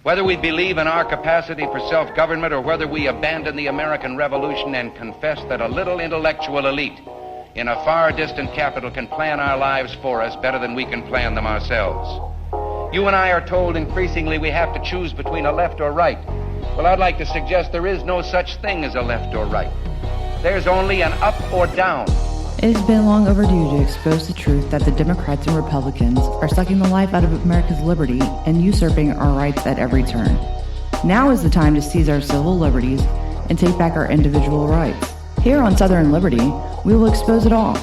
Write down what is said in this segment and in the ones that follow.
Whether we believe in our capacity for self-government or whether we abandon the American Revolution and confess that a little intellectual elite in a far distant capital can plan our lives for us better than we can plan them ourselves. You and I are told increasingly we have to choose between a left or right. Well, I'd like to suggest there is no such thing as a left or right. There's only an up or down. It has been long overdue to expose the truth that the Democrats and Republicans are sucking the life out of America's liberty and usurping our rights at every turn. Now is the time to seize our civil liberties and take back our individual rights. Here on Southern Liberty, we will expose it all.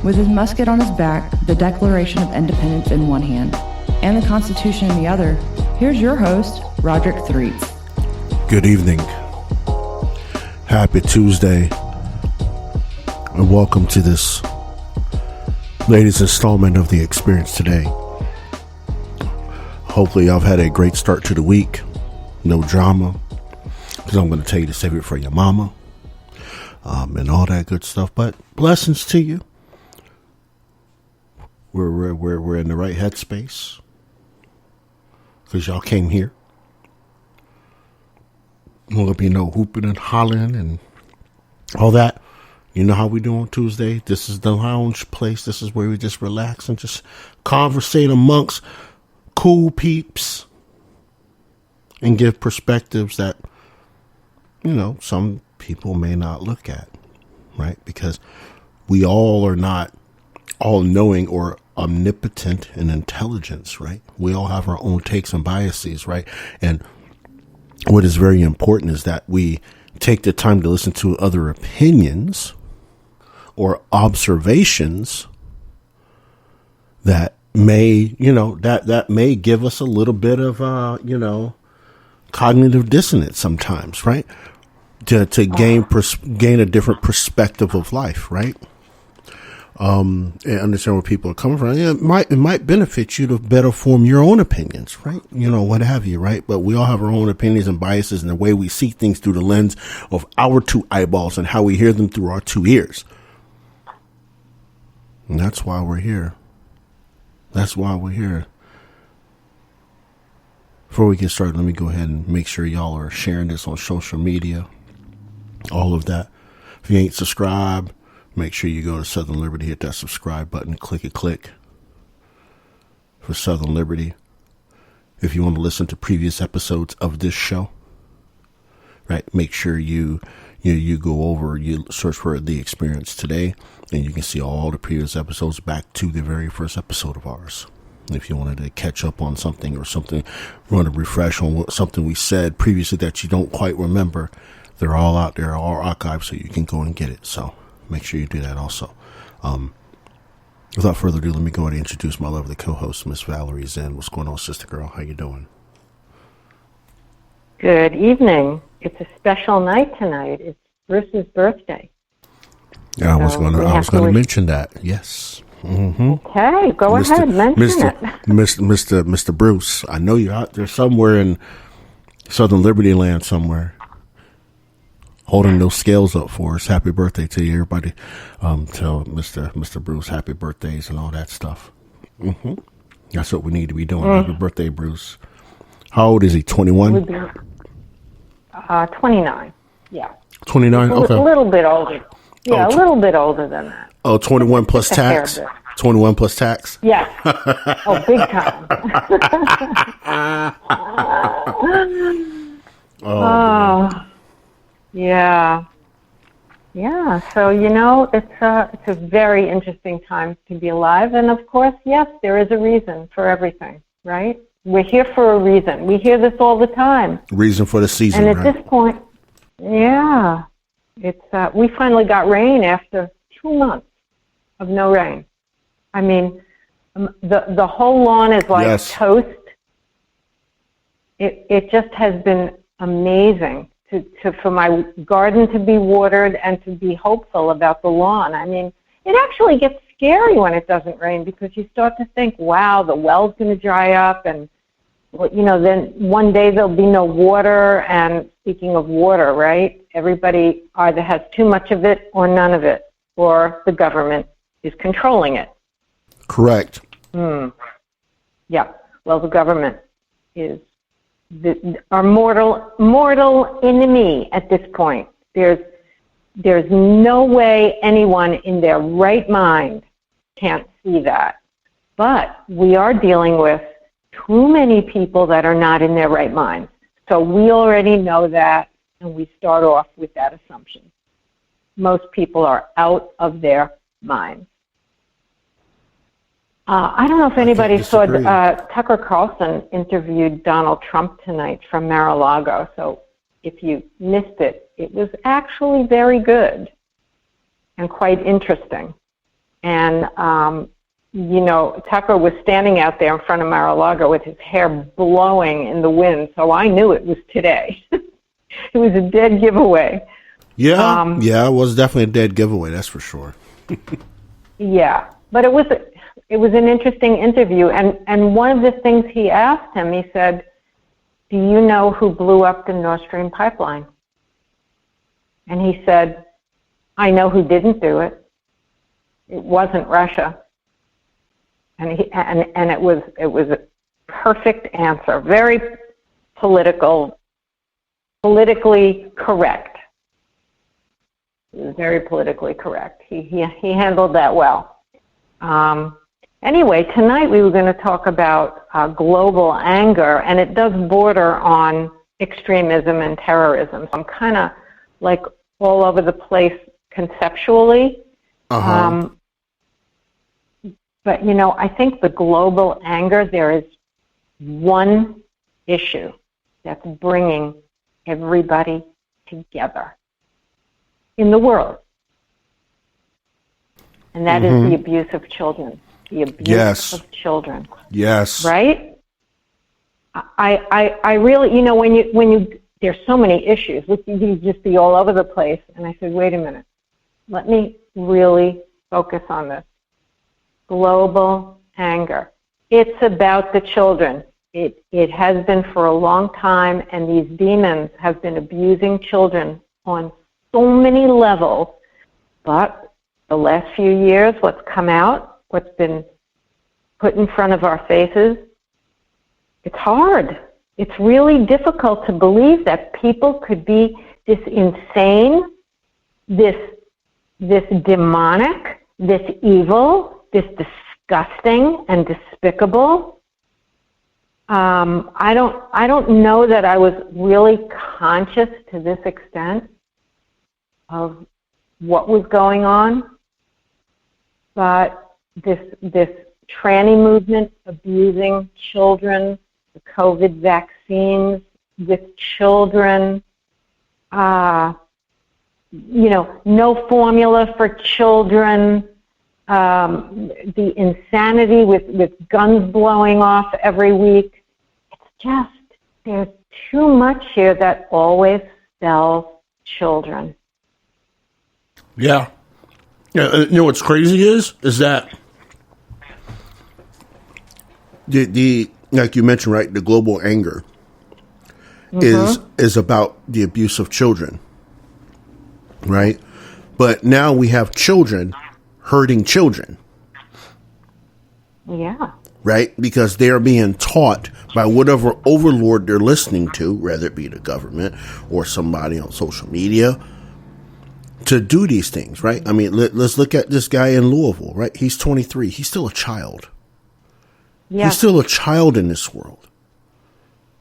With his musket on his back, the Declaration of Independence in one hand, and the Constitution in the other, here's your host, Roderick Threets. Good evening. Happy Tuesday. And welcome to this latest installment of The Experience Today. Hopefully I've had a great start to the week. No drama. Because I'm going to tell you to save it for your mama. And all that good stuff. But blessings to you. We're in the right headspace. Because y'all came here. There'll be no hooping and hollering and all that. You know how we do on Tuesday? This is the lounge place. This is where we just relax and just conversate amongst cool peeps and give perspectives that, some people may not look at, right? Because we all are not all knowing or omnipotent in intelligence, right? We all have our own takes and biases, right? And what is very important is that we take the time to listen to other opinions or observations that may, that may give us a little bit of, cognitive dissonance sometimes, right? To gain a different perspective of life, right? And understand where people are coming from. It might benefit you to better form your own opinions, right? What have you, right? But we all have our own opinions and biases and the way we see things through the lens of our two eyeballs and how we hear them through our two ears. And that's why we're here. Before we get started, let me go ahead and make sure y'all are sharing this on social media. All of that. If you ain't subscribed, make sure you go to Southern Liberty, hit that subscribe button, click for Southern Liberty. If you want to listen to previous episodes of this show, right, make sure you go over, you search for The Experience Today, and you can see all the previous episodes back to the very first episode of ours. If you wanted to catch up on something or something, run a refresh on something we said previously that you don't quite remember, they're all out there, all archived, so you can go and get it. So make sure you do that also. Without further ado, let me go ahead and introduce my lovely co-host, Miss Valerie Zen. What's going on, sister girl? How you doing? Good evening. It's a special night tonight. It's Bruce's birthday. Yeah, I was going to mention that. Yes. Mm-hmm. Okay, go ahead, mention it. Mr. Bruce, I know you're out there somewhere in Southern Liberty Land somewhere, holding those scales up for us. Happy birthday to you, everybody. Tell Mr. Bruce happy birthdays and all that stuff. Mm-hmm. That's what we need to be doing. Happy birthday, Bruce. How old is he? 21? 29. Yeah. 29? Okay. A little bit older. Yeah, a little bit older than that. Oh, 21 plus tax? 21 plus tax? Yes. Oh, big time. Yeah. Yeah. So, it's a very interesting time to be alive. And of course, yes, there is a reason for everything, right? We're here for a reason. We hear this all the time. Reason for the season, and at this point, yeah, it's we finally got rain after 2 months of no rain. I mean, the whole lawn is like toast. It just has been amazing for my garden to be watered and to be hopeful about the lawn. I mean, it actually gets scary when it doesn't rain because you start to think, wow, the well's going to dry up and, then one day there'll be no water. And speaking of water, right, everybody either has too much of it or none of it, or the government is controlling it. Correct. Yeah. Well, the government is our mortal enemy at this point. There's no way anyone in their right mind can't see that. But we are dealing with too many people that are not in their right minds. So we already know that, and we start off with that assumption. Most people are out of their minds. I don't know if anybody saw Tucker Carlson interviewed Donald Trump tonight from Mar-a-Lago. So if you missed it, it was actually very good and quite interesting. And, Tucker was standing out there in front of Mar-a-Lago with his hair blowing in the wind, so I knew it was today. It was a dead giveaway. Yeah, it was definitely a dead giveaway, that's for sure. Yeah, but it was an interesting interview, and one of the things he asked him, he said, do you know who blew up the Nord Stream pipeline? And he said, I know who didn't do it. It wasn't Russia. And it was a perfect answer, very politically correct. It was very politically correct. He handled that well. Anyway, tonight we were going to talk about global anger, and it does border on extremism and terrorism. So I'm kind of like all over the place conceptually. But, I think the global anger, there is one issue that's bringing everybody together in the world. And that is the abuse of children. The abuse of children. Yes. Right? I really, when you, there's so many issues. You just be all over the place. And I said, wait a minute. Let me really focus on this. Global anger. It's about the children. It has been for a long time, and these demons have been abusing children on so many levels. But the last few years, what's come out, what's been put in front of our faces, it's hard. It's really difficult to believe that people could be this insane, this demonic, this evil, this disgusting and despicable. I don't know that I was really conscious to this extent of what was going on, but this tranny movement abusing children, the COVID vaccines with children, no formula for children, the insanity with guns blowing off every week. It's just, there's too much here that always spells children. Yeah. What's crazy is that the like you mentioned, right, the global anger is about the abuse of children, right? But now we have children hurting children. Yeah. Right? Because they're being taught by whatever overlord they're listening to, whether it be the government or somebody on social media, to do these things, right? I mean, let's look at this guy in Louisville, right? He's 23. He's still a child. Yeah. He's still a child in this world,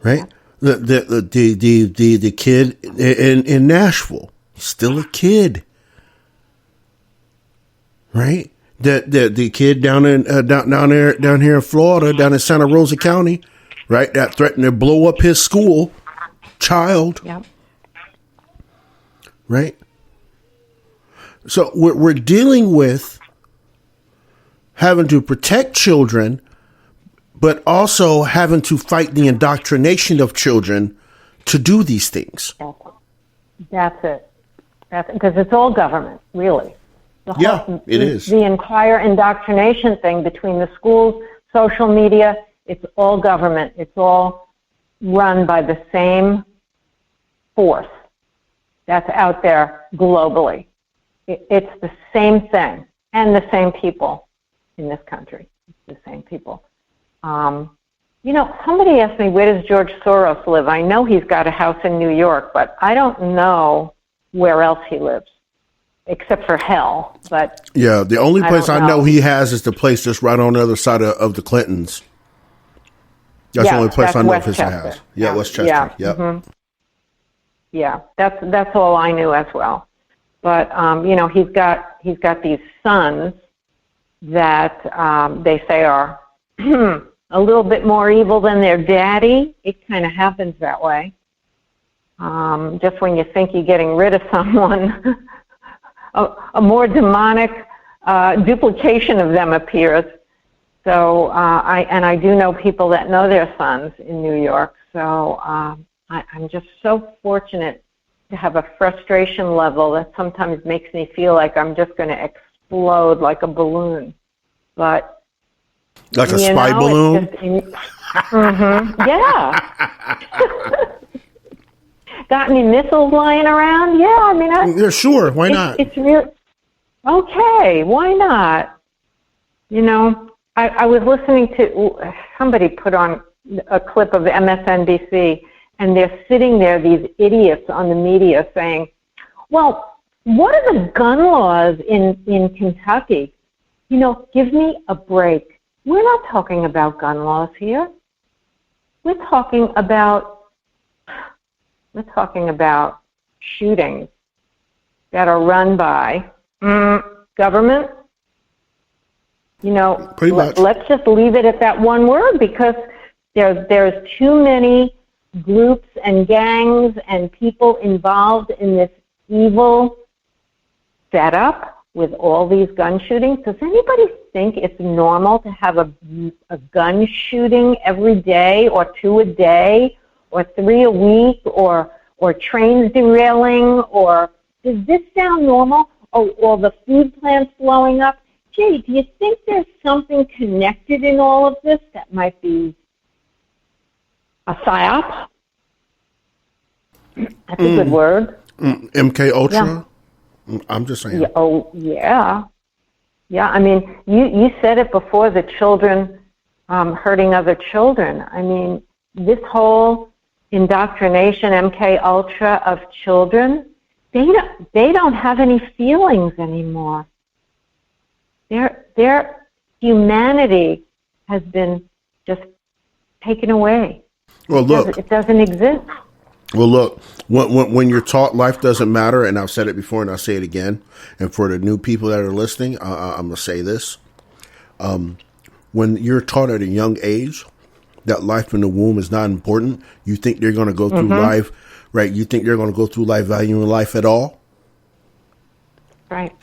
right? Yeah. The kid in Nashville, he's still a kid. Right, the kid down here in Florida, down in Santa Rosa County, right, that threatened to blow up his school, child. Yep. Right. So we're dealing with having to protect children, but also having to fight the indoctrination of children to do these things. That's it. Because it's all government, really. It is. The entire indoctrination thing between the schools, social media, it's all government. It's all run by the same force that's out there globally. It's the same thing and the same people in this country. It's the same people. Somebody asked me, where does George Soros live? I know he's got a house in New York, but I don't know where else he lives, except for hell. But yeah, the only place I know he has is the place just right on the other side of the Clintons. That's the only place I know of his house. Yeah, Westchester. Yeah. Yep. Mm-hmm. Yeah, that's all I knew as well. But he's got these sons that they say are a little bit more evil than their daddy. It kind of happens that way. Just when you think you're getting rid of someone, a more demonic duplication of them appears. So I do know people that know their sons in New York. So I'm just so fortunate to have a frustration level that sometimes makes me feel like I'm just going to explode like a balloon. But like a spy balloon? Yeah. Got any missiles lying around? Yeah, I mean, yeah, sure. Why not? It's real. Okay, why not? I was listening to somebody put on a clip of MSNBC, and they're sitting there, these idiots on the media, saying, "Well, what are the gun laws in Kentucky? Give me a break. We're not talking about gun laws here. We're talking about shootings that are run by government. Pretty much. Let's just leave it at that one word, because there's too many groups and gangs and people involved in this evil setup with all these gun shootings. Does anybody think it's normal to have a gun shooting every day, or 2 a day, or 3 a week, or trains derailing, or does this sound normal? Or the food plants blowing up? Gee, do you think there's something connected in all of this that might be a psyop? That's a good word. MK Ultra? Yeah. I'm just saying. Yeah, oh, yeah. Yeah, I mean, you said it before, the children hurting other children. I mean, this whole indoctrination, MK Ultra, of children, they don't have any feelings anymore. Their humanity has been just taken away. Well, look. It doesn't exist. Well, look, when you're taught life doesn't matter, and I've said it before and I'll say it again, and for the new people that are listening, I'm going to say this. When you're taught at a young age that life in the womb is not important, you think they're going to go through life, right? You think they're going to go through life valuing life at all? Right.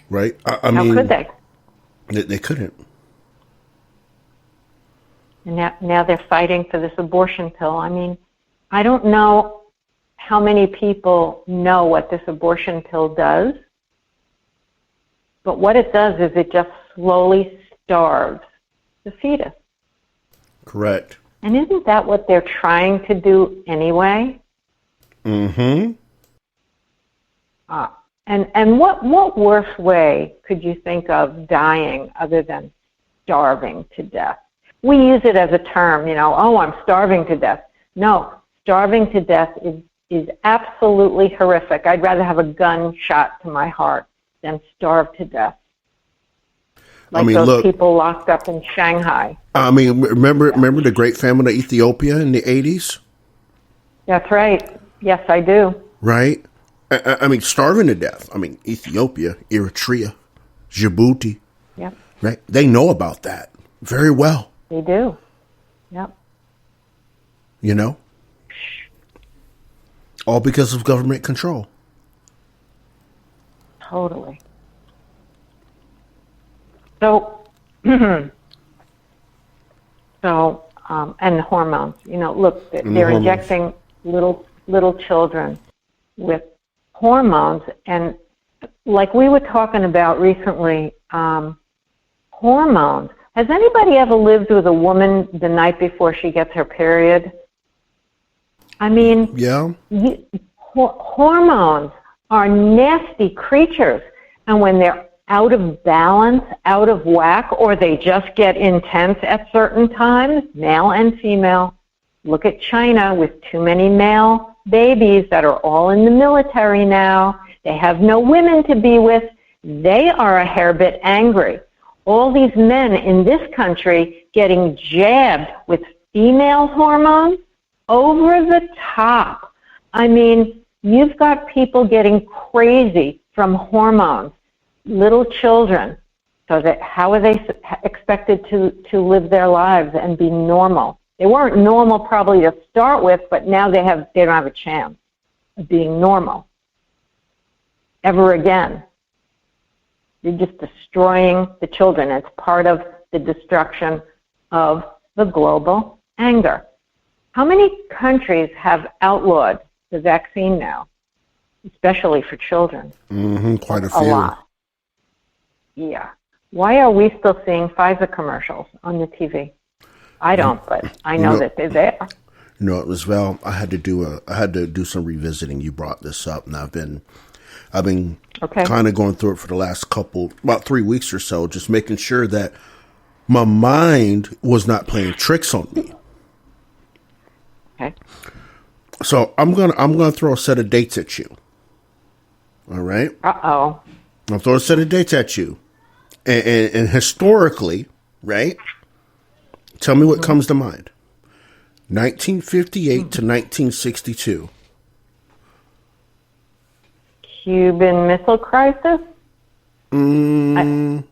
Right? I mean, how could they? They couldn't. And now they're fighting for this abortion pill. I mean, I don't know how many people know what this abortion pill does, but what it does is it just slowly starves the fetus. Correct. And isn't that what they're trying to do anyway? Mm-hmm. And what worse way could you think of dying other than starving to death? We use it as a term, I'm starving to death. No, starving to death is absolutely horrific. I'd rather have a gun shot to my heart than starve to death. Like those people locked up in Shanghai. I mean, remember the Great Famine of Ethiopia in the 80s? That's right. Yes, I do. Right? I mean, starving to death. I mean, Ethiopia, Eritrea, Djibouti. Yep. Right? They know about that very well. They do. Yep. All because of government control. Totally. So, and hormones. Look, they're injecting little children with hormones, and like we were talking about recently, hormones. Has anybody ever lived with a woman the night before she gets her period? I mean, yeah. Hormones are nasty creatures, and when they're out of balance, out of whack, or they just get intense at certain times, male and female. Look at China with too many male babies that are all in the military now. They have no women to be with. They are a hair bit angry. All these men in this country getting jabbed with female hormones over the top. I mean, you've got people getting crazy from hormones, little children. So that how are they expected to live their lives and be normal? They weren't normal probably to start with, but now they don't have a chance of being normal ever again. You're just destroying the children. It's part of the destruction of the global anger. How many countries have outlawed the vaccine now, especially for children? Quite a few. A lot. Yeah. Why are we still seeing Pfizer commercials on the TV? I don't, but I know that they're there. As well. I had to do some revisiting. You brought this up, and I've been kind of going through it for the last about 3 weeks or so, just making sure that my mind was not playing tricks on me. Okay. So I'm gonna throw a set of dates at you. All right. Uh-oh. I'll throw a set of dates at you, and historically, right? Tell me what comes to mind. 1958 to 1962. Cuban Missile Crisis? No,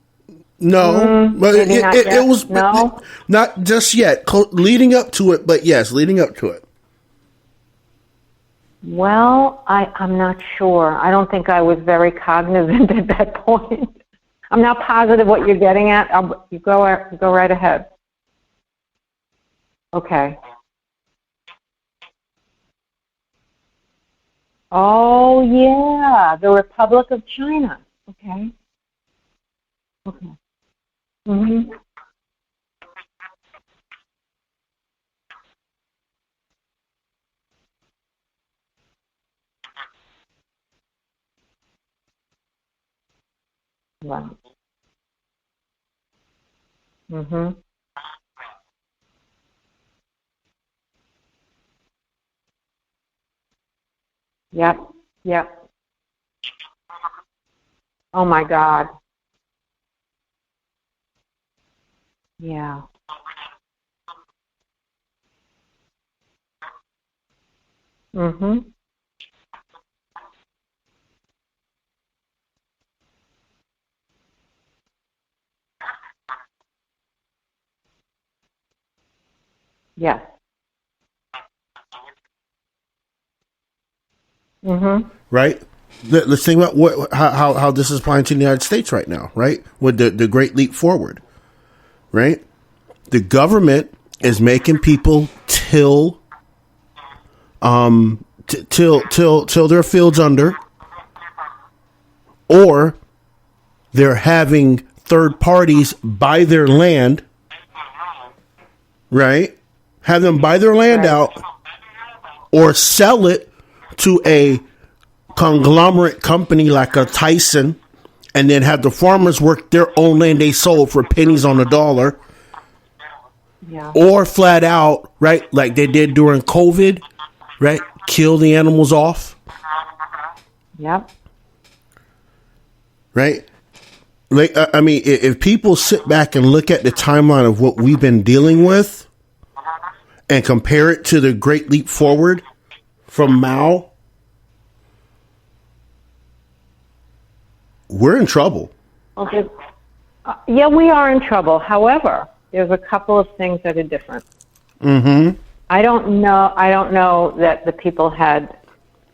but it was not just yet. Leading up to it, but yes, leading up to it. Well, I'm not sure. I don't think I was very cognizant at that point. I'm not positive what you're getting at. You go right ahead. Okay. Oh, yeah, the Republic of China. Okay. Mm-hmm. Wow. Mm-hmm. Yep. Oh, my God. Yeah. Mm-hmm. Yes. Mm-hmm. Right? Let's think about how this is applying to the United States right now, right? With the Great Leap Forward, right? The government is making people till their fields under, or they're having third parties buy their land, right? Have them buy their land out, or sell it to a conglomerate company like a Tyson, and then have the farmers work their own land they sold for pennies on the dollar. Yeah. Or flat out, right, like they did during COVID, right, kill the animals off. Yep. Right? Like, I mean, if people sit back and look at the timeline of what we've been dealing with and compare it to the Great Leap Forward from Mao, we're in trouble. Okay. Yeah, we are in trouble. However, there's a couple of things that are different. Mm-hmm. I don't know that the people had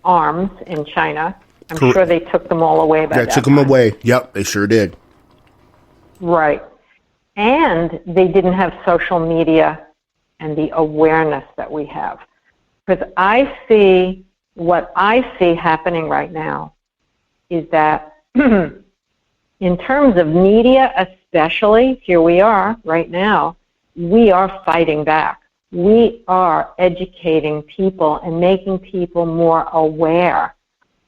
arms in China. I'm sure they took them all away by that time. They took them away. Yep, they sure did. Right. And they didn't have social media and the awareness that we have. Because what I see happening right now is that in terms of media especially, here we are right now, we are fighting back. We are educating people and making people more aware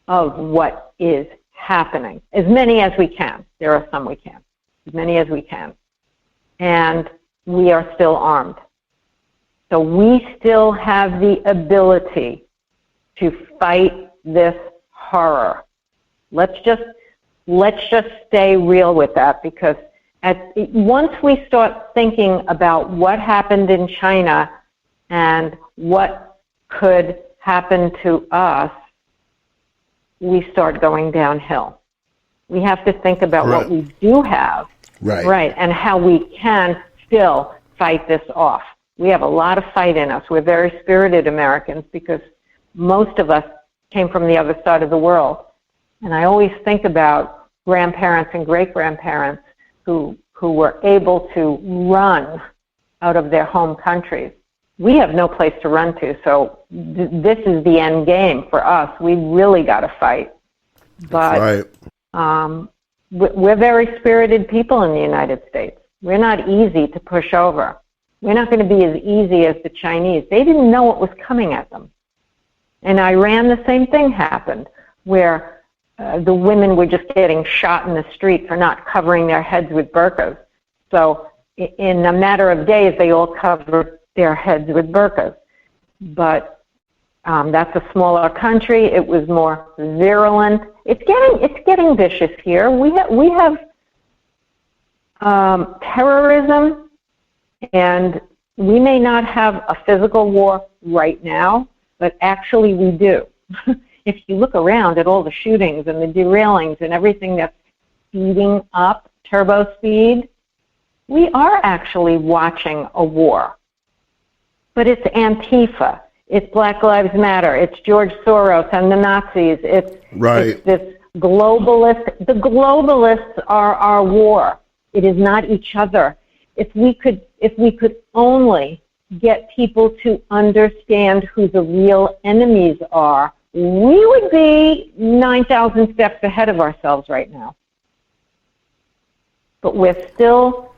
of what is happening. As many as we can. There are some we can't. As many as we can. And we are still armed. So we still have the ability to fight this horror. Let's just stay real with that, because once we start thinking about what happened in China and what could happen to us, we start going downhill. We have to think about what we do have, right, and how we can still fight this off. We have a lot of fight in us. We're very spirited Americans because most of us came from the other side of the world. And I always think about grandparents and great-grandparents who were able to run out of their home countries. We have no place to run to, so this is the end game for us. We really got to fight. But we're very spirited people in the United States. We're not easy to push over. We're not going to be as easy as the Chinese. They didn't know what was coming at them. In Iran, the same thing happened, where the women were just getting shot in the street for not covering their heads with burqas. So in a matter of days, they all covered their heads with burqas. But that's a smaller country. It was more virulent. It's getting vicious here. We have terrorism, and we may not have a physical war right now, but actually we do. If you look around at all the shootings and the derailings and everything that's speeding up, turbo speed, we are actually watching a war. But it's Antifa, it's Black Lives Matter, it's George Soros and the Nazis, it's this globalist. The globalists are our war. It is not each other. If we could only get people to understand who the real enemies are, we would be 9,000 steps ahead of ourselves right now. But we're still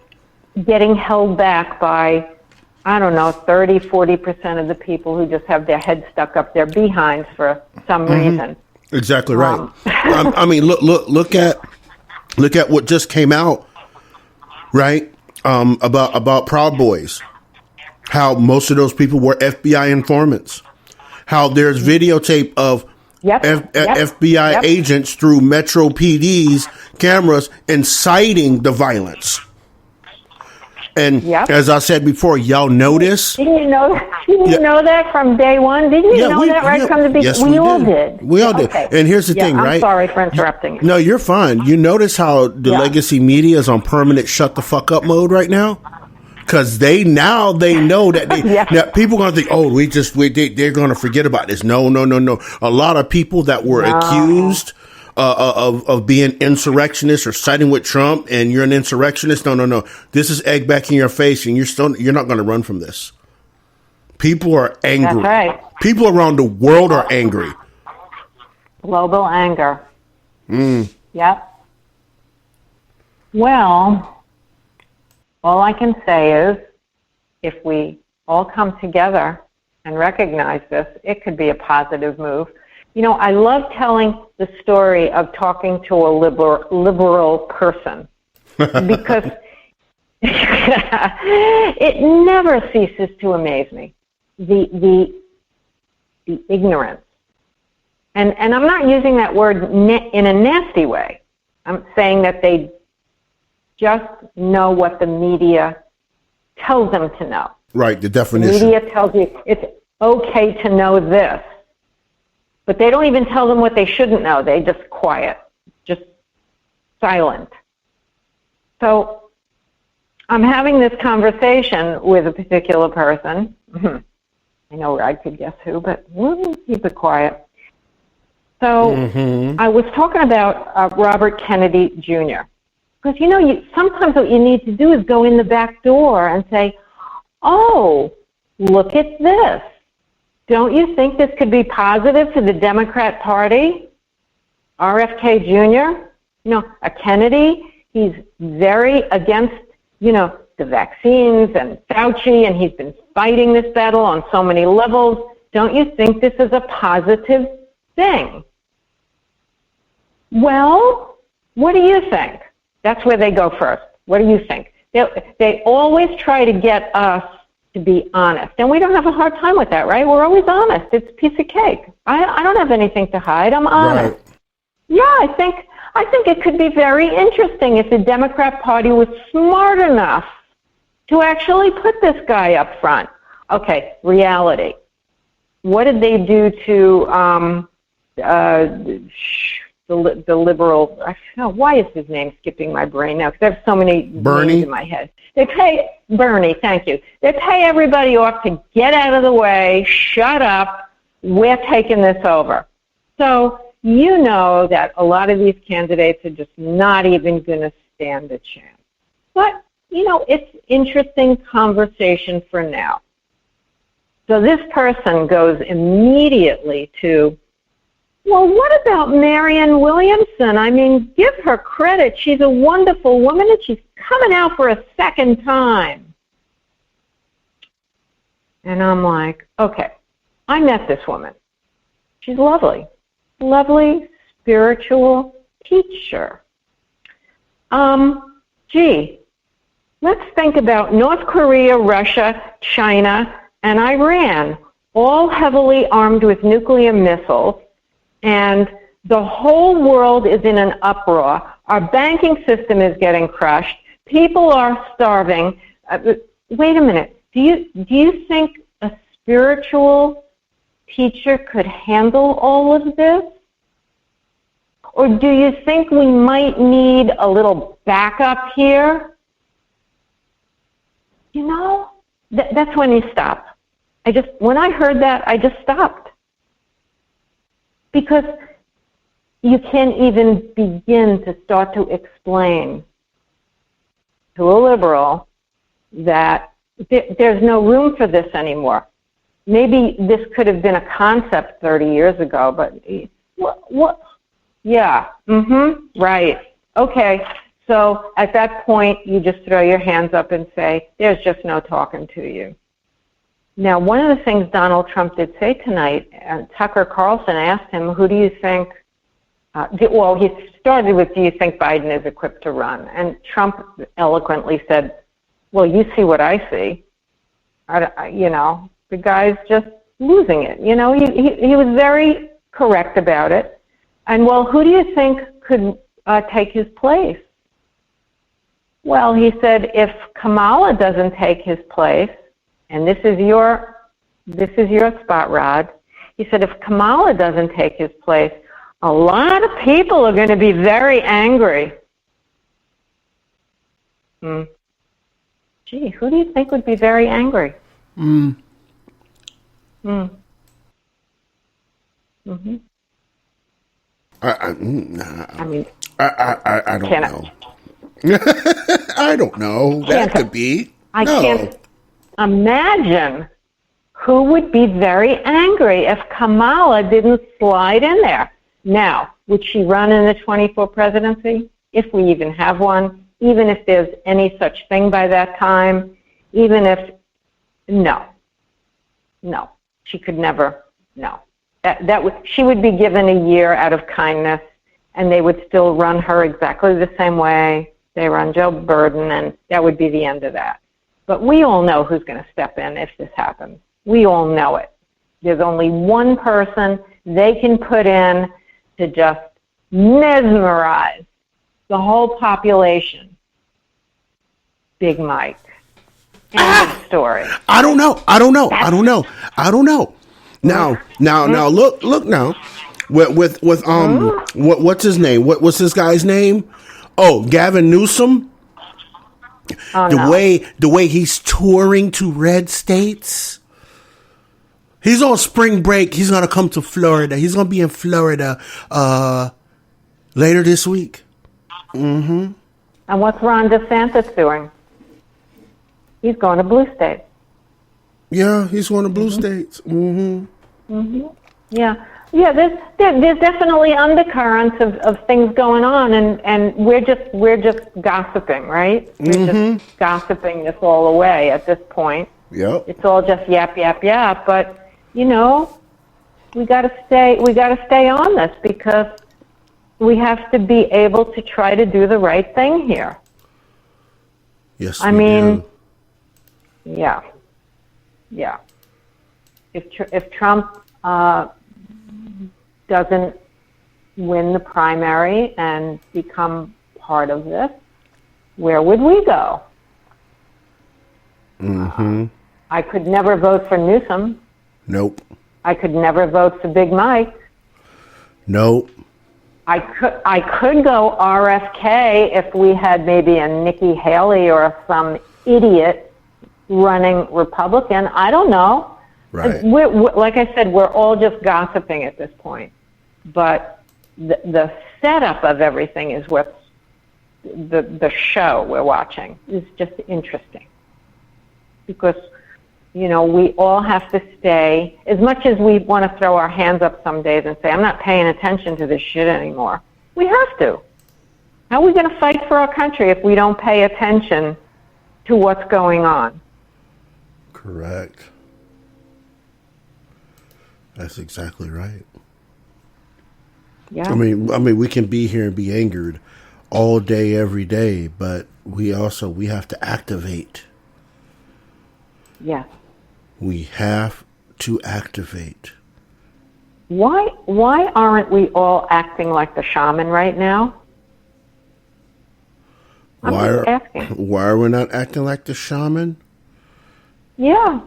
getting held back by, 30-40% of the people who just have their heads stuck up their behinds for some reason. Exactly right. I mean, look at what just came out, right? About Proud Boys. How most of those people were FBI informants. How there's videotape of FBI agents through Metro PD's cameras inciting the violence. And as I said before, y'all notice. Didn't you know that? Didn't you know that from day one? Didn't you know that right from the beginning? Yes, we all did. We all did. Okay. And here's the thing, right? I'm sorry for interrupting. No, you're fine. You notice how the legacy media is on permanent shut the fuck up mode right now? Because they know that now people are going to think, they're going to forget about this. No. A lot of people that were accused of being insurrectionists or siding with Trump, and you're an insurrectionist. No. This is egg back in your face, and you're not going to run from this. People are angry. That's right. People around the world are angry. Global anger. Yep. Well, all I can say is, if we all come together and recognize this, it could be a positive move. You know, I love telling the story of talking to a liberal person because it never ceases to amaze me, the ignorance. And I'm not using that word in a nasty way. I'm saying that they just know what the media tells them to know. Right, the definition. The media tells you it's okay to know this. But they don't even tell them what they shouldn't know. They just quiet, just silent. So I'm having this conversation with a particular person. I know I could guess who, but we'll keep it quiet. So I was talking about Robert Kennedy Jr. Because, sometimes what you need to do is go in the back door and say, oh, look at this. Don't you think this could be positive for the Democrat Party? RFK Jr., a Kennedy, he's very against, the vaccines and Fauci, and he's been fighting this battle on so many levels. Don't you think this is a positive thing? Well, what do you think? That's where they go first. What do you think? They always try to get us to be honest. And we don't have a hard time with that, right? We're always honest. It's a piece of cake. I don't have anything to hide. I'm honest. Right. Yeah, I think it could be very interesting if the Democrat Party was smart enough to actually put this guy up front. Okay, reality. What did they do to the liberal? I don't know, why is his name skipping my brain now? Because I have so many Bernie? names in my head. They pay Bernie. Thank you. They pay everybody off to get out of the way. Shut up. We're taking this over. So you know that a lot of these candidates are just not even going to stand a chance. But it's interesting conversation for now. So this person goes immediately to, well, what about Marianne Williamson? I mean, give her credit. She's a wonderful woman, and she's coming out for a second time. And I'm like, okay, I met this woman. She's lovely. Lovely, spiritual teacher. Let's think about North Korea, Russia, China, and Iran, all heavily armed with nuclear missiles, and the whole world is in an uproar. Our banking system is getting crushed. People are starving. Wait a minute. Do you think a spiritual teacher could handle all of this? Or do you think we might need a little backup here? That's when you stop. When I heard that, I just stopped. Because you can't even begin to start to explain to a liberal that there's no room for this anymore. Maybe this could have been a concept 30 years ago, but what? Yeah, right. Okay, so at that point, you just throw your hands up and say, there's just no talking to you. Now, one of the things Donald Trump did say tonight, Tucker Carlson asked him, who do you think, he started with, do you think Biden is equipped to run? And Trump eloquently said, well, you see what I see. The guy's just losing it. He was very correct about it. And, well, who do you think could take his place? Well, he said, if Kamala doesn't take his place, and this is your spot, Rod. He said, if Kamala doesn't take his place, a lot of people are going to be very angry. Gee, who do you think would be very angry? I don't know. I don't know. That could be. I can't imagine who would be very angry if Kamala didn't slide in there. Now, would she run in the 24 presidency? If we even have one, even if there's any such thing by that time, no, she could never, no. She would be given a year out of kindness, and they would still run her exactly the same way they run Joe Biden, and that would be the end of that. But we all know who's going to step in if this happens. We all know it. There's only one person they can put in to just mesmerize the whole population. Big Mike. End of story. I don't know. Now, look now. With what's his name? What's this guy's name? Oh, Gavin Newsom. Oh, the way he's touring to red states. He's on spring break. He's gonna come to Florida. He's gonna be in Florida later this week. And what's Ron DeSantis doing? He's going to blue states. Yeah, he's going to blue states. Yeah. There's definitely undercurrents of things going on, and we're just gossiping, right? We're just gossiping this all away at this point. Yep. It's all just yap, but we got to stay on this because we have to be able to try to do the right thing here. Yes, I mean, yeah. If Trump doesn't win the primary and become part of this, where would we go? Mm-hmm. I could never vote for Newsom. Nope. I could never vote for Big Mike. Nope. I could go RFK if we had maybe a Nikki Haley or some idiot running Republican. I don't know. Right. We're, like I said, we're all just gossiping at this point. But the setup of everything is what's the show we're watching is just interesting. Because, you know, we all have to stay, as much as we want to throw our hands up some days and say, I'm not paying attention to this shit anymore. We have to. How are we going to fight for our country if we don't pay attention to what's going on? Correct. That's exactly right. Yeah. I mean, we can be here and be angered all day, every day, but we have to activate. Yes. We have to activate. Why aren't we all acting like the shaman right now? I'm just asking. Why are we not acting like the shaman? Yeah.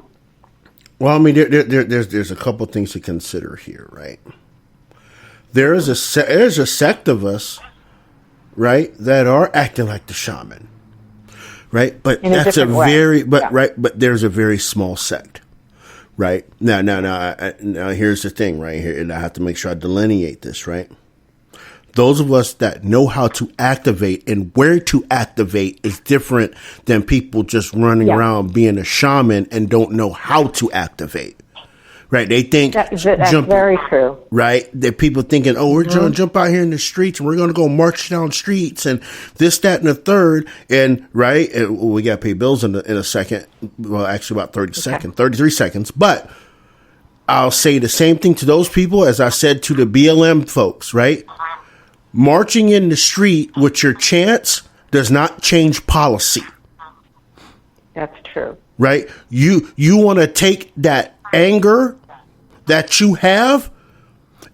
Well, I mean, there's a couple things to consider here, right? There's a sect of us, right, that are acting like the shaman, right? But that's but there's a very small sect, right? Now, here's the thing, right here, and I have to make sure I delineate this, right? Those of us that know how to activate and where to activate is different than people just running around being a shaman and don't know how to activate. Right? They think that's very true. Right? That people thinking, oh, we're going to jump out here in the streets and we're going to go march down streets and this, that, and the third. And right, and we got to pay bills in a second. Well, actually, about 33 seconds. But I'll say the same thing to those people as I said to the BLM folks. Right? Marching in the street with your chants does not change policy. That's true. Right? You want to take that anger that you have,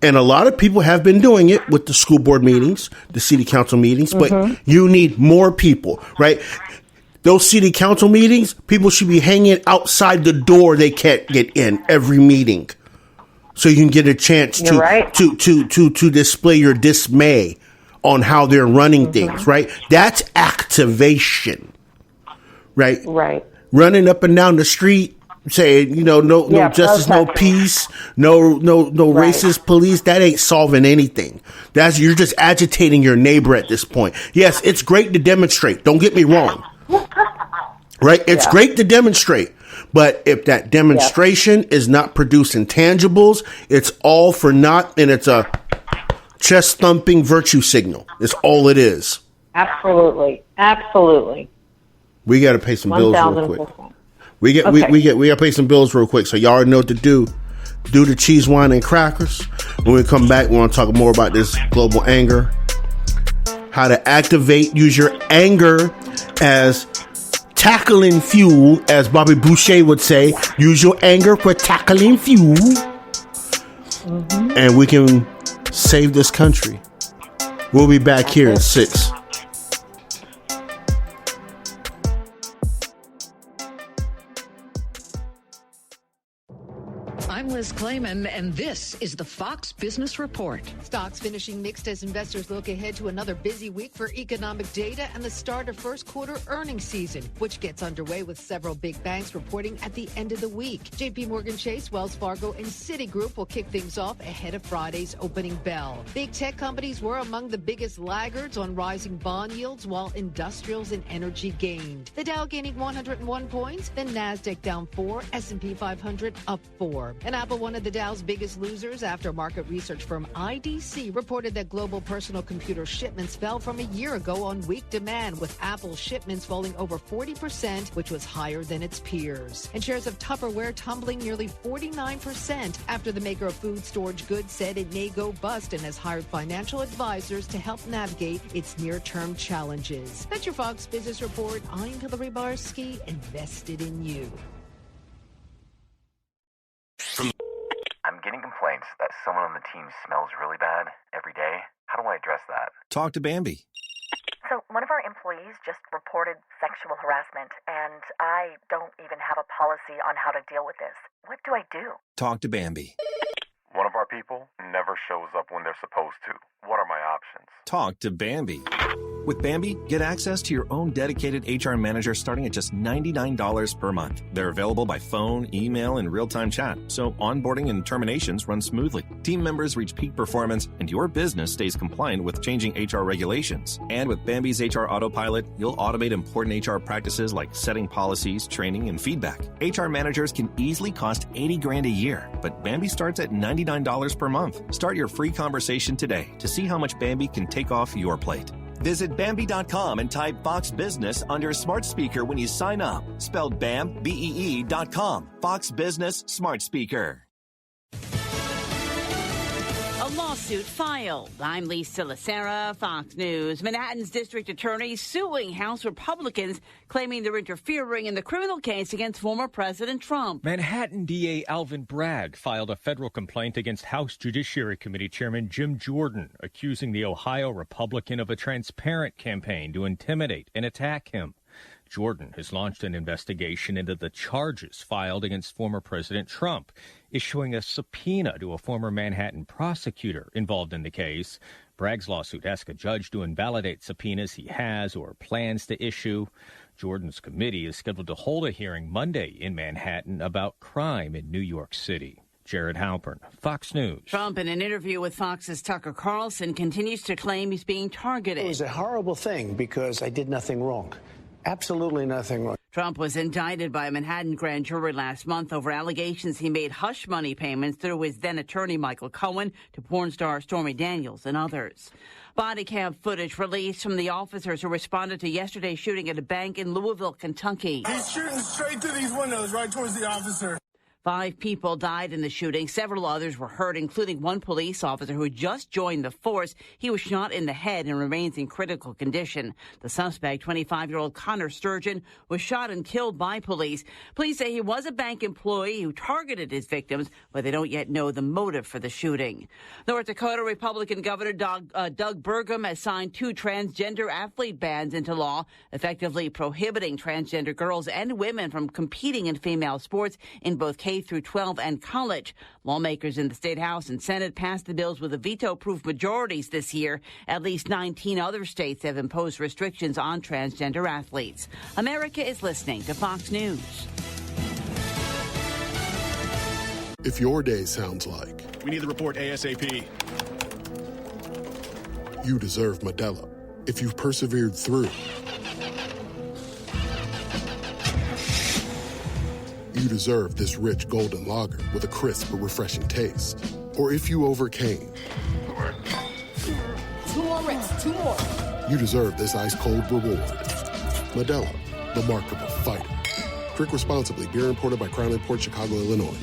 and a lot of people have been doing it with the school board meetings, the city council meetings, but you need more people, right? Those city council meetings, people should be hanging outside the door they can't get in every meeting. So you can get a chance to display your dismay on how they're running things, right? That's activation, right? Right. Running up and down the street saying, you know, no justice, no peace, no racist police. That ain't solving anything. You're just agitating your neighbor at this point. Yes, it's great to demonstrate. Don't get me wrong. Right? It's great to demonstrate. But if that demonstration is not producing tangibles, it's all for naught, and it's a chest thumping virtue signal. It's all it is. Absolutely. We got to pay some bills real quick. We got to pay some bills real quick. So y'all already know what to do. Do the cheese, wine, and crackers. When we come back, we want to talk more about this global anger. How to activate, use your anger as tackling fuel, as Bobby Boucher would say. Use your anger for tackling fuel. And we can save this country. We'll be back here in 6. I'm Liz Clayman, and this is the Fox Business Report. Stocks finishing mixed as investors look ahead to another busy week for economic data and the start of first quarter earnings season, which gets underway with several big banks reporting at the end of the week. JP Morgan Chase, Wells Fargo, and Citigroup will kick things off ahead of Friday's opening bell. Big tech companies were among the biggest laggards on rising bond yields, while industrials and energy gained. The Dow gaining 101 points, then NASDAQ down 4, S&P 500 up 4. And Apple One one of the Dow's biggest losers after market research firm IDC reported that global personal computer shipments fell from a year ago on weak demand, with Apple shipments falling over 40%, which was higher than its peers. And shares of Tupperware tumbling nearly 49% after the maker of food storage goods said it may go bust and has hired financial advisors to help navigate its near-term challenges. That's your Fox Business Report. I'm Hillary Barsky, invested in you. I'm getting complaints that someone on the team smells really bad every day. How do I address that? Talk to Bambi. So one of our employees just reported sexual harassment, and I don't even have a policy on how to deal with this. What do I do? Talk to Bambi. One of our people never shows up when they're supposed to. What are my options? Talk to Bambi. With Bambi, get access to your own dedicated HR manager starting at just $99 per month. They're available by phone, email, and real-time chat, so onboarding and terminations run smoothly. Team members reach peak performance, and your business stays compliant with changing HR regulations. And with Bambi's HR Autopilot, you'll automate important HR practices like setting policies, training, and feedback. HR managers can easily cost $80,000 a year, but Bambi starts at $99 per month. Start your free conversation today to see how much Bambi can take off your plate. Visit Bambi.com and type Fox Business under Smart Speaker when you sign up. Spelled BAM, BEE.com. Fox Business Smart Speaker. A lawsuit filed. I'm Lisa Lacera, Fox News. Manhattan's district attorney suing House Republicans, claiming they're interfering in the criminal case against former President Trump. Manhattan DA Alvin Bragg filed a federal complaint against House Judiciary Committee Chairman Jim Jordan, accusing the Ohio Republican of a transparent campaign to intimidate and attack him. Jordan has launched an investigation into the charges filed against former President Trump, issuing a subpoena to a former Manhattan prosecutor involved in the case. Bragg's lawsuit asks a judge to invalidate subpoenas he has or plans to issue. Jordan's committee is scheduled to hold a hearing Monday in Manhattan about crime in New York City. Jared Halpern, Fox News. Trump, in an interview with Fox's Tucker Carlson, continues to claim he's being targeted. It was a horrible thing because I did nothing wrong. Absolutely nothing wrong. Trump was indicted by a Manhattan grand jury last month over allegations he made hush money payments through his then attorney Michael Cohen to porn star Stormy Daniels and others. Body cam footage released from the officers who responded to yesterday's shooting at a bank in Louisville, Kentucky. He's shooting straight through these windows, right towards the officer. 5 people died in the shooting. Several others were hurt, including one police officer who had just joined the force. He was shot in the head and remains in critical condition. The suspect, 25-year-old Connor Sturgeon, was shot and killed by police. Police say he was a bank employee who targeted his victims, but they don't yet know the motive for the shooting. North Dakota Republican Governor Doug Burgum has signed 2 transgender athlete bans into law, effectively prohibiting transgender girls and women from competing in female sports in both K through 12 and college. Lawmakers in the State House and Senate passed the bills with a veto-proof majorities this year. At least 19 other states have imposed restrictions on transgender athletes. America is listening to Fox News. If your day sounds like we need the report ASAP, you deserve Modelo. If you've persevered through, you deserve this rich golden lager with a crisp but refreshing taste. Or if you overcame. 2 more reps, 2 more. You deserve this ice-cold reward. Modelo, the mark of a fighter. Drink responsibly. Beer imported by Crown Imports, Chicago, Illinois.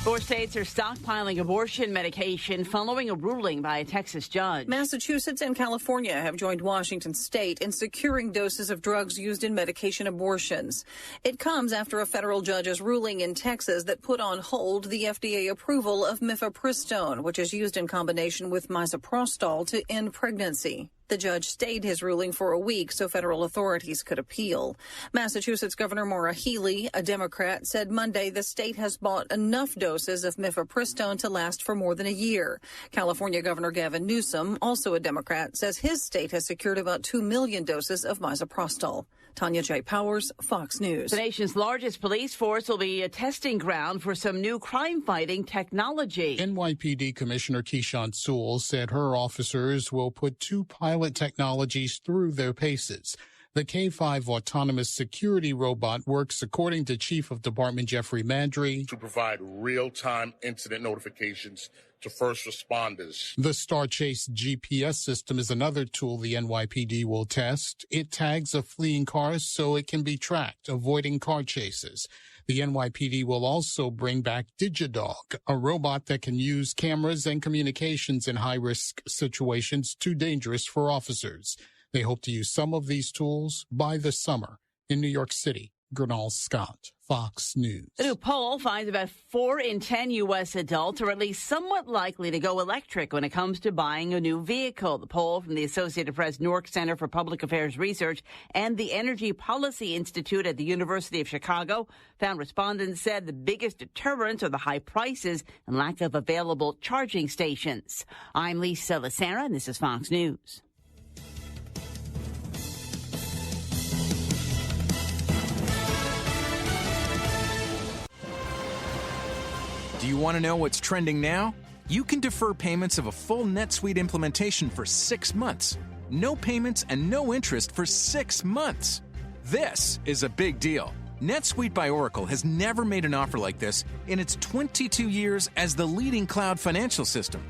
4 states are stockpiling abortion medication following a ruling by a Texas judge. Massachusetts and California have joined Washington state in securing doses of drugs used in medication abortions. It comes after a federal judge's ruling in Texas that put on hold the FDA approval of mifepristone, which is used in combination with misoprostol to end pregnancy. The judge stayed his ruling for a week so federal authorities could appeal. Massachusetts Governor Maura Healey, a Democrat, said Monday the state has bought enough doses of mifepristone to last for more than a year. California Governor Gavin Newsom, also a Democrat, says his state has secured about 2 million doses of misoprostol. Tanya J. Powers, Fox News. The nation's largest police force will be a testing ground for some new crime-fighting technology. NYPD Commissioner Keyshawn Sewell said her officers will put 2 pilot technologies through their paces. The K5 autonomous security robot works, according to Chief of Department Jeffrey Mandry, to provide real-time incident notifications to first responders. The StarChase GPS system is another tool the NYPD will test. It tags a fleeing car so it can be tracked, avoiding car chases. The NYPD will also bring back DigiDog, a robot that can use cameras and communications in high-risk situations too dangerous for officers. They hope to use some of these tools by the summer. In New York City, Gernal Scott, Fox News. The new poll finds about 4 in 10 U.S. adults are at least somewhat likely to go electric when it comes to buying a new vehicle. The poll from the Associated Press Newark Center for Public Affairs Research and the Energy Policy Institute at the University of Chicago found respondents said the biggest deterrents are the high prices and lack of available charging stations. I'm Lisa Lacera, and this is Fox News. Do you want to know what's trending now? You can defer payments of a full NetSuite implementation for 6 months. No payments and no interest for 6 months. This is a big deal. NetSuite by Oracle has never made an offer like this in its 22 years as the leading cloud financial system.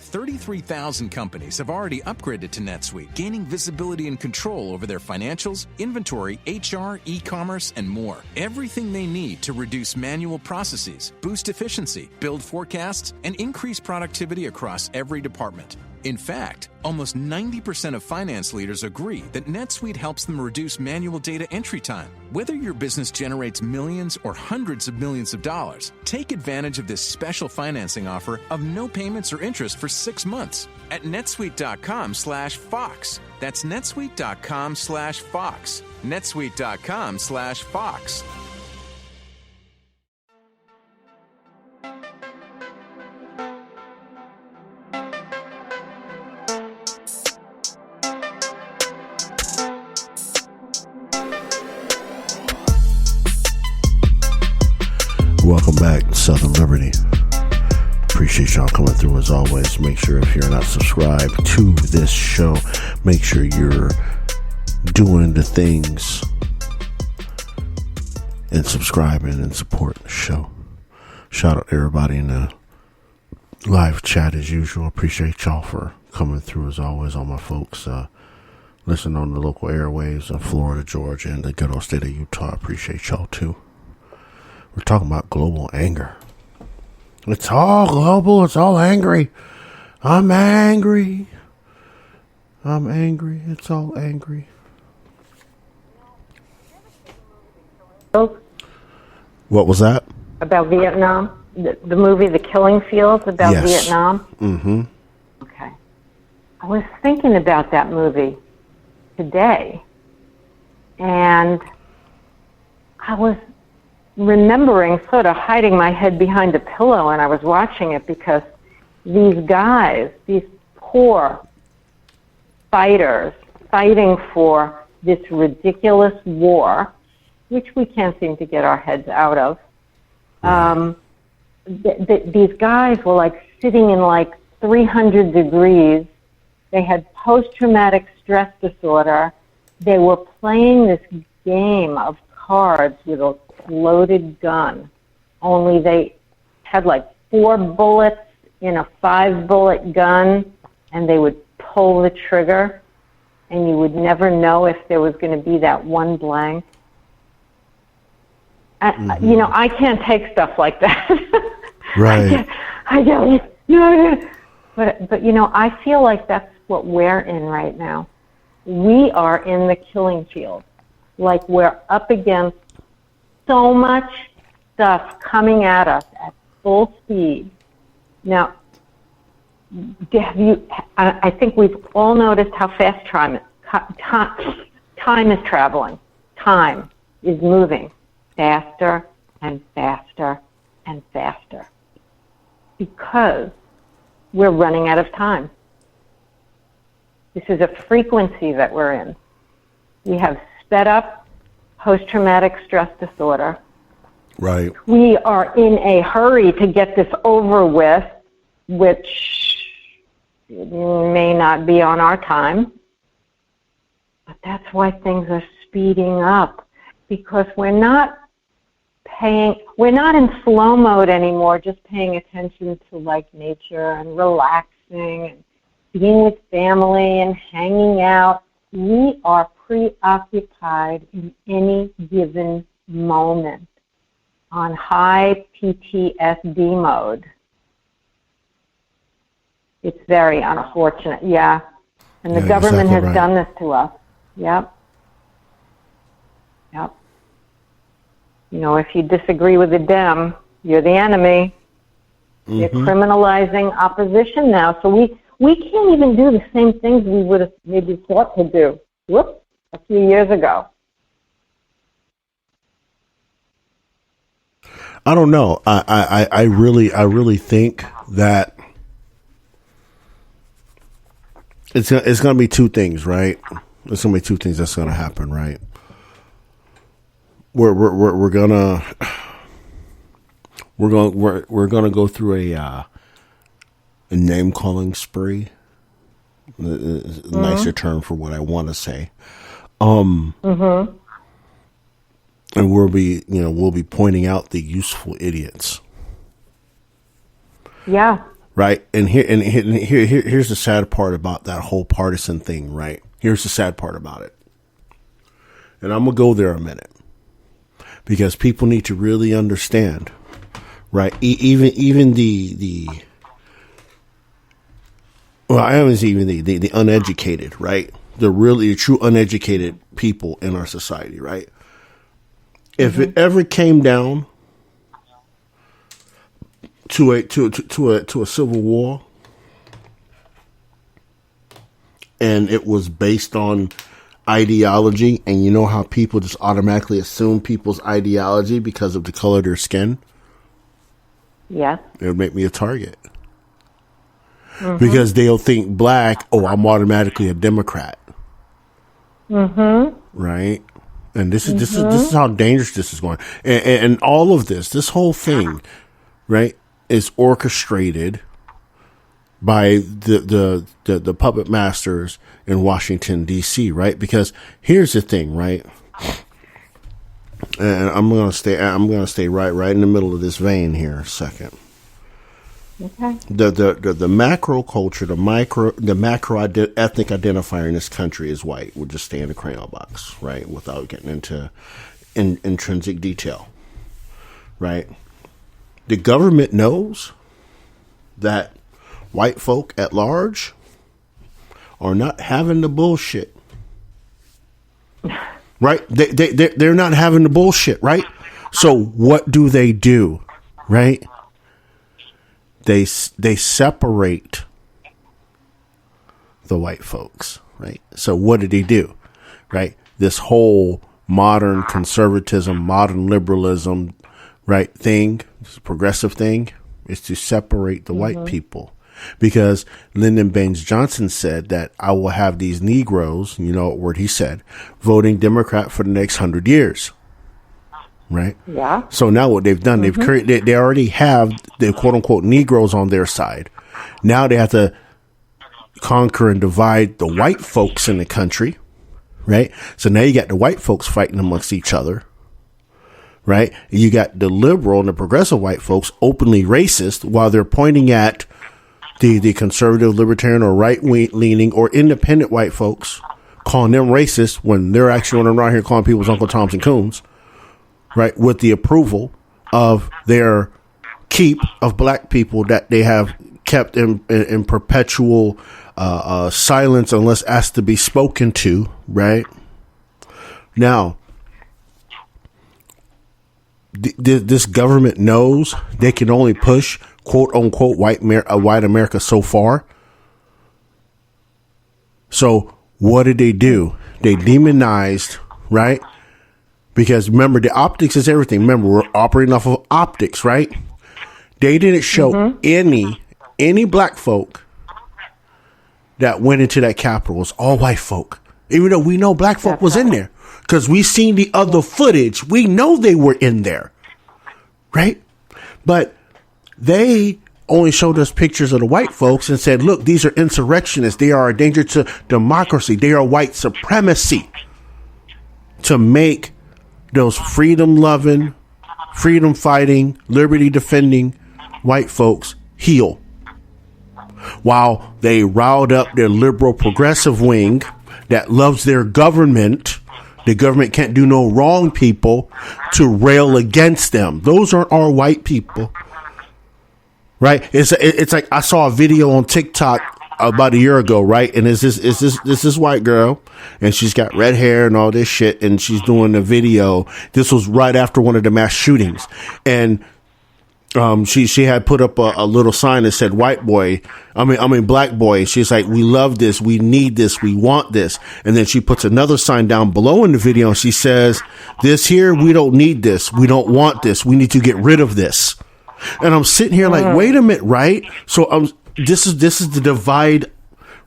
33,000 companies have already upgraded to NetSuite, gaining visibility and control over their financials, inventory, HR, e-commerce, and more. Everything they need to reduce manual processes, boost efficiency, build forecasts, and increase productivity across every department. In fact, almost 90% of finance leaders agree that NetSuite helps them reduce manual data entry time. Whether your business generates millions or hundreds of millions of dollars, take advantage of this special financing offer of no payments or interest for 6 months at netsuite.com/Fox. That's netsuite.com/Fox. netsuite.com/Fox. Welcome back to Southern Liberty. Appreciate y'all coming through as always. Make sure if you're not subscribed to this show, make sure you're doing the things and subscribing and supporting the show. Shout out to everybody in the live chat as usual. Appreciate y'all for coming through as always. All my folks listening on the local airwaves in Florida, Georgia, and the good old state of Utah. Appreciate y'all too. We're talking about global anger. It's all global. It's all angry. I'm angry. I'm angry. It's all angry. What was that? About Vietnam? The movie The Killing Fields about Vietnam? Mm-hmm. Okay. I was thinking about that movie today, and I was remembering sort of hiding my head behind a pillow, and I was watching it because these guys, these poor fighters fighting for this ridiculous war, which we can't seem to get our heads out of, these guys were like sitting in like 300 degrees. They had post-traumatic stress disorder. They were playing this game of cards with a loaded gun, only they had like 4 bullets in a 5-bullet gun, and they would pull the trigger, and you would never know if there was going to be that one blank. You know, I can't take stuff like that. Right. I don't. No. But you know, I feel like that's what we're in right now. We are in the killing field. Like we're up against so much stuff coming at us at full speed. Now, I think we've all noticed how fast time is traveling. Time is moving faster and faster and faster because we're running out of time. This is a frequency that we're in. We have sped up post-traumatic stress disorder. Right. We are in a hurry to get this over with, which may not be on our time. But that's why things are speeding up, because we're not in slow mode anymore, just paying attention to like nature and relaxing and being with family and hanging out. We are preoccupied in any given moment on high PTSD mode. It's very unfortunate, yeah. And the government has done this to us. Yep. You know, if you disagree with the Dem, you're the enemy. Mm-hmm. They're criminalizing opposition now. So we can't even do the same things we would have maybe thought to do. Whoops, a few years ago. I don't know. I really think that it's going to be two things, right? There's going to be two things that's going to happen, right? We're gonna go through a name calling spree. Nicer term for what I want to say. And we'll be pointing out the useful idiots. Yeah. Right. And here's the sad part about that whole partisan thing. Right. Here's the sad part about it. And I'm gonna go there a minute, because people need to really understand. Right. Even the well, I haven't seen even the uneducated, right? The true uneducated people in our society, right? If it ever came down to a civil war, and it was based on ideology, and you know how people just automatically assume people's ideology because of the color of their skin? Yeah. It would make me a target. Because they'll think black, oh, I'm automatically a Democrat. Right? And this is how dangerous this is going. And all of this whole thing, right, is orchestrated by the puppet masters in Washington, D.C., right? Because here's the thing, right? And I'm gonna stay right in the middle of this vein here a second. Okay. The macro culture, the macro ethnic identifier in this country is white. We'll just stay in the crayon box, right? Without getting into intrinsic detail, right? The government knows that white folk at large are not having the bullshit, right? They're not having the bullshit, right? So what do? Right? They separate the white folks, right? So what did he do, right? This whole modern conservatism, modern liberalism, right, thing, this progressive thing, is to separate the white people. Because Lyndon Baines Johnson said that I will have these Negroes, you know what word he said, voting Democrat for the next 100 years. Right. Yeah. So now what they've done, they've created, they already have the quote unquote Negroes on their side. Now they have to conquer and divide the white folks in the country. Right. So now you got the white folks fighting amongst each other. Right. You got the liberal and the progressive white folks openly racist while they're pointing at the conservative, libertarian, or right leaning or independent white folks, calling them racist when they're actually running around here calling people's Uncle Toms and Coons. Right, with the approval of their keep of black people that they have kept in perpetual silence unless asked to be spoken to. Right now, this government knows they can only push quote unquote white America so far. So what did they do? They demonized, right? Because remember, the optics is everything. Remember, we're operating off of optics, right? They didn't show any black folk that went into that Capitol. It was all white folk. Even though we know black folk was in there. Because we seen the other footage. We know they were in there. Right? But they only showed us pictures of the white folks and said, look, these are insurrectionists. They are a danger to democracy. They are white supremacy, to make those freedom-loving, freedom-fighting, liberty-defending white folks heal. While they riled up their liberal progressive wing that loves their government, the government can't do no wrong people, to rail against them. Those aren't our white people. Right? It's like I saw a video on TikTok about a year ago, right? And it's this white girl, and she's got red hair and all this shit, and she's doing a video. This was right after one of the mass shootings, and she had put up a little sign that said black boy. She's like, we love this, we need this, we want this. And then she puts another sign down below in the video, and she says, this here, we don't need this, we don't want this, we need to get rid of this. And I'm sitting here like, wait a minute, right? So this is the divide,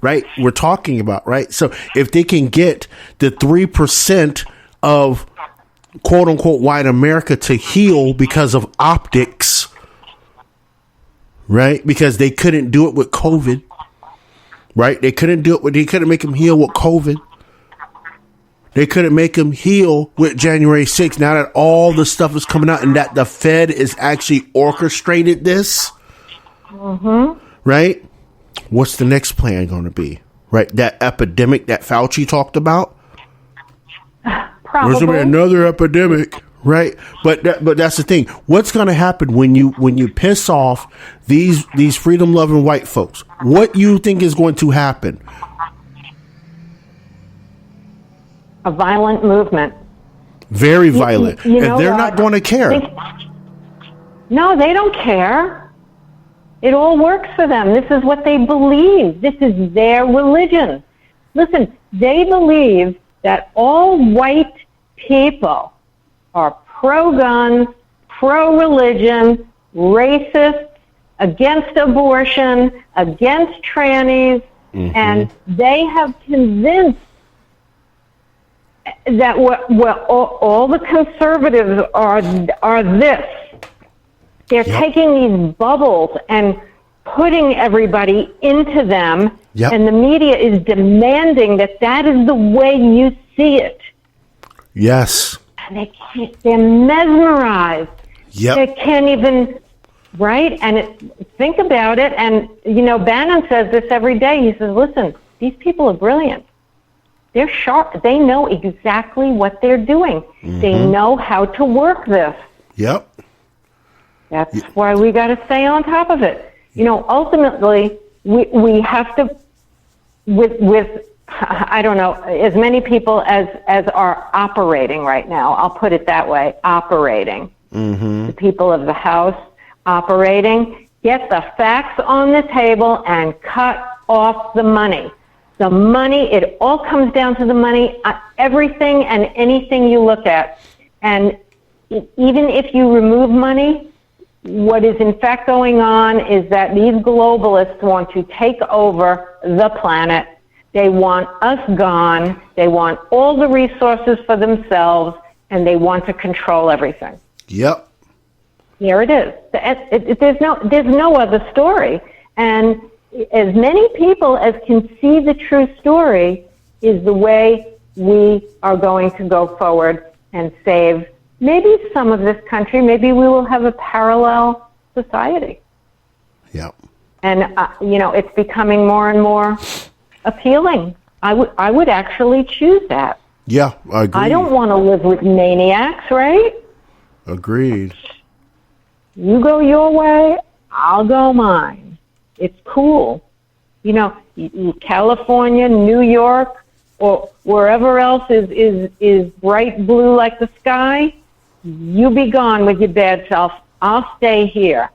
right? We're talking about, right? So if they can get the 3% of quote unquote white America to heal because of optics, right? Because they couldn't do it with COVID, right? They couldn't make them heal with COVID. They couldn't make them heal with January 6th. Now that all the stuff is coming out and that the Fed is actually orchestrated this, right? What's the next plan going to be? Right? That epidemic that Fauci talked about? Probably. There's going to be another epidemic, right? But that's the thing. What's going to happen when you piss off these freedom-loving white folks? What you think is going to happen? A violent movement. Very violent. You know, and they're not going to care. No, they don't care. It all works for them. This is what they believe. This is their religion. Listen, they believe that all white people are pro-gun, pro-religion, racist, against abortion, against trannies, and they have convinced that all the conservatives are this. They're taking these bubbles and putting everybody into them, and the media is demanding that is the way you see it. Yes. And they're mesmerized. Yep. They can't even, right? And think about it, and, Bannon says this every day. He says, listen, these people are brilliant. They're sharp. They know exactly what they're doing. They know how to work this. Yep. That's why we got to stay on top of it. Ultimately, we have to, with I don't know, as many people as are operating right now, I'll put it that way, operating. The people of the House operating, get the facts on the table and cut off the money. The money, it all comes down to the money, everything and anything you look at. And even if you remove money, what is in fact going on is that these globalists want to take over the planet. They want us gone. They want all the resources for themselves, and they want to control everything. Yep. Here it is. There's no other story. And as many people as can see the true story is the way we are going to go forward and save maybe some of this country. Maybe we will have a parallel society. Yep. And, it's becoming more and more appealing. I would actually choose that. Yeah, I agree. I don't want to live with maniacs, right? Agreed. You go your way, I'll go mine. It's cool. California, New York, or wherever else is bright blue like the sky, you be gone with your bad self. I'll stay here.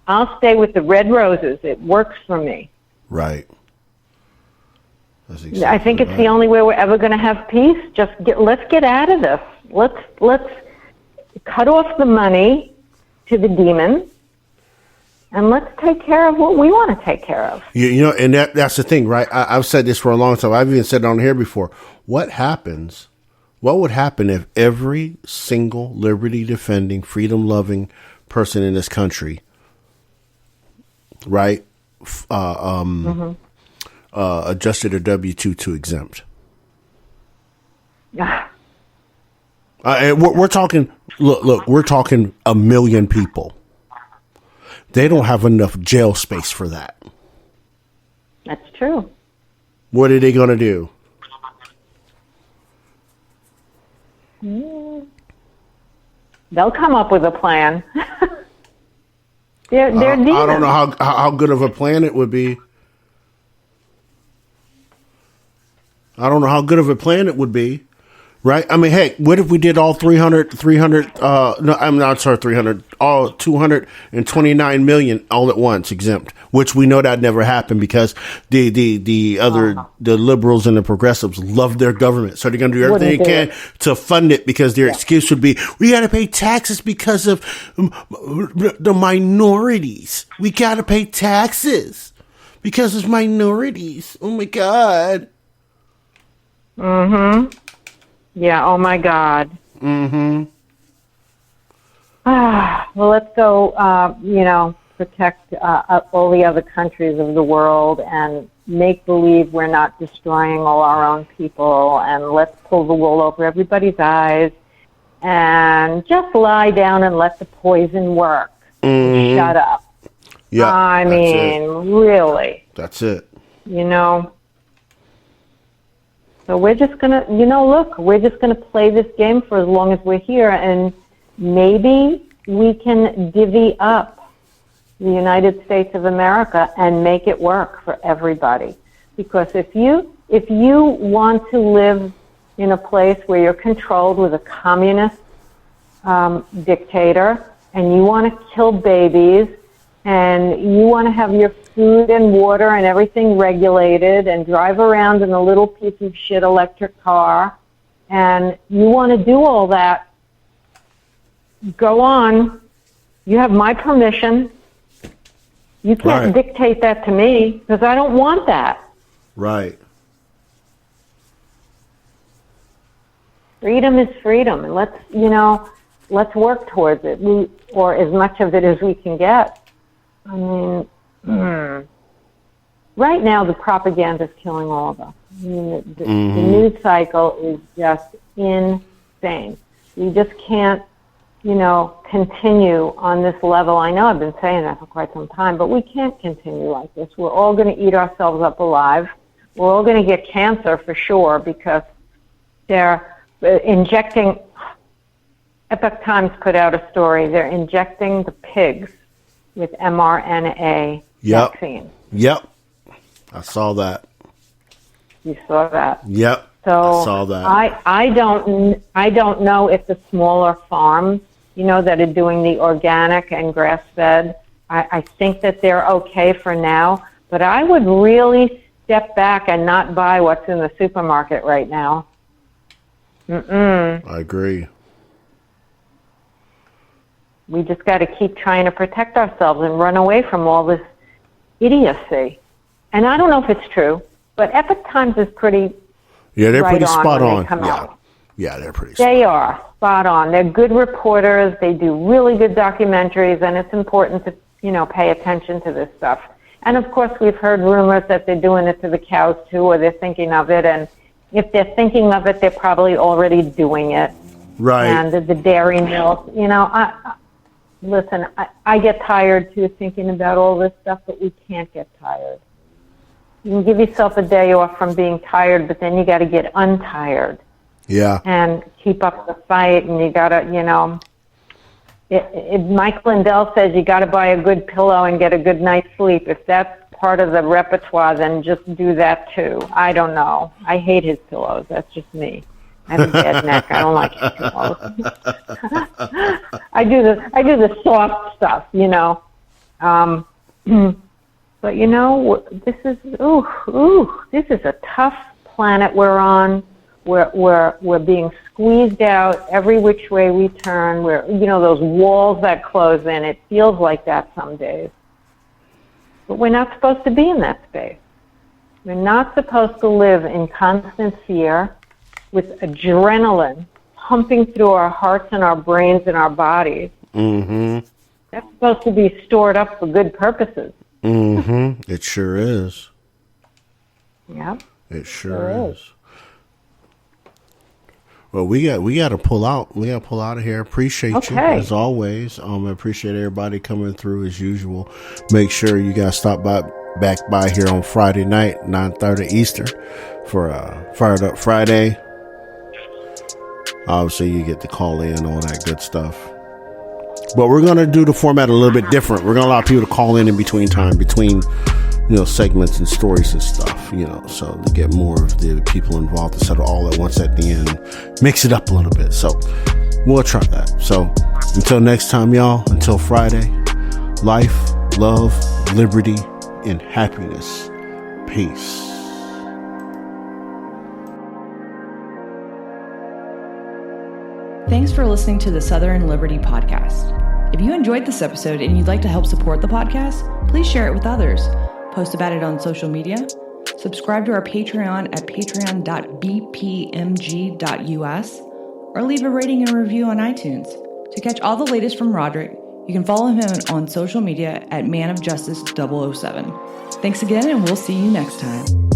I'll stay with the red roses. It works for me. Right. Exactly I think it's the only way we're ever going to have peace. Let's get out of this. Let's cut off the money to the demons. And let's take care of what we want to take care of. And that's the thing, right? I've said this for a long time. I've even said it on here before. What would happen if every single liberty-defending, freedom-loving person in this country right? Adjusted their W-2 to exempt. And we're talking. Look, we're talking 1 million people. They don't have enough jail space for that. That's true. What are they going to do? They'll come up with a plan. they're demons. I don't know how good of a plan it would be. I don't know how good of a plan it would be. Right? I mean, hey, what if we did all 229 million all at once exempt, which we know that never happened because the liberals and the progressives love their government. So they're going to do everything they can to fund it because their excuse would be, we got to pay taxes because of the minorities. We got to pay taxes because of minorities. Oh my God. Mm-hmm. Yeah, oh my God. Mm-hmm. Well, let's go, protect all the other countries of the world and make believe we're not destroying all our own people, and let's pull the wool over everybody's eyes and just lie down and let the poison work. Mm-hmm. Shut up. Yeah, I mean, really. That's it. So we're just going to, we're just going to play this game for as long as we're here, and maybe we can divvy up the United States of America and make it work for everybody. Because if you want to live in a place where you're controlled with a communist dictator, and you want to kill babies, and you want to have your food and water and everything regulated and drive around in a little piece of shit electric car, and you want to do all that, go on. You have my permission. You can't dictate that to me because I don't want that. Right. Freedom is freedom, and let's work towards it, or as much of it as we can get. I mean, right now the propaganda is killing all of us. I mean, the news cycle is just insane. We just can't, continue on this level. I know I've been saying that for quite some time, but we can't continue like this. We're all going to eat ourselves up alive. We're all going to get cancer for sure because they're injecting. Epoch Times put out a story. They're injecting the pigs with mRNA vaccine. Yep. I saw that. You saw that? Yep. So I saw that. I don't know if the smaller farms, that are doing the organic and grass-fed, I think that they're okay for now, but I would really step back and not buy what's in the supermarket right now. I agree. We just got to keep trying to protect ourselves and run away from all this idiocy. And I don't know if it's true, but Epoch Times is pretty they're pretty spot on. Yeah, they're pretty They are spot on. They're good reporters. They do really good documentaries, and it's important to, pay attention to this stuff. And, of course, we've heard rumors that they're doing it to the cows, too, or they're thinking of it. And if they're thinking of it, they're probably already doing it. Right. And the dairy milk, listen, I get tired, too, thinking about all this stuff, but we can't get tired. You can give yourself a day off from being tired, but then you got to get untired. Yeah. And keep up the fight, and you got to, Mike Lindell says you got to buy a good pillow and get a good night's sleep. If that's part of the repertoire, then just do that, too. I don't know. I hate his pillows. That's just me. I have a bad neck. I don't like his pillows. I do the soft stuff, But this is this is a tough planet we're on. We're being squeezed out every which way we turn. We're those walls that close in. It feels like that some days. But we're not supposed to be in that space. We're not supposed to live in constant fear with adrenaline pumping through our hearts and our brains and our bodies. Mm-hmm. That's supposed to be stored up for good purposes. Mm-hmm. It sure is. Yep. It sure is. Well, we got to pull out. We got to pull out of here. Appreciate you as always. I appreciate everybody coming through as usual. Make sure you guys stop back by here on Friday night, 9:30 Eastern, for Fired Up Friday. Obviously, you get to call in, all that good stuff. But we're gonna do the format a little bit different. We're gonna allow people to call in between segments and stories and stuff, so to get more of the people involved instead of all at once at the end. Mix it up a little bit. So we'll try that. So until next time, y'all, until Friday, life, love, liberty, and happiness. Peace. Thanks for listening to the Southern Liberty Podcast. If you enjoyed this episode and you'd like to help support the podcast, please share it with others. Post about it on social media. Subscribe to our Patreon at patreon.bpmg.us or leave a rating and review on iTunes. To catch all the latest from Roderick, you can follow him on social media at manofjustice007. Thanks again, and we'll see you next time.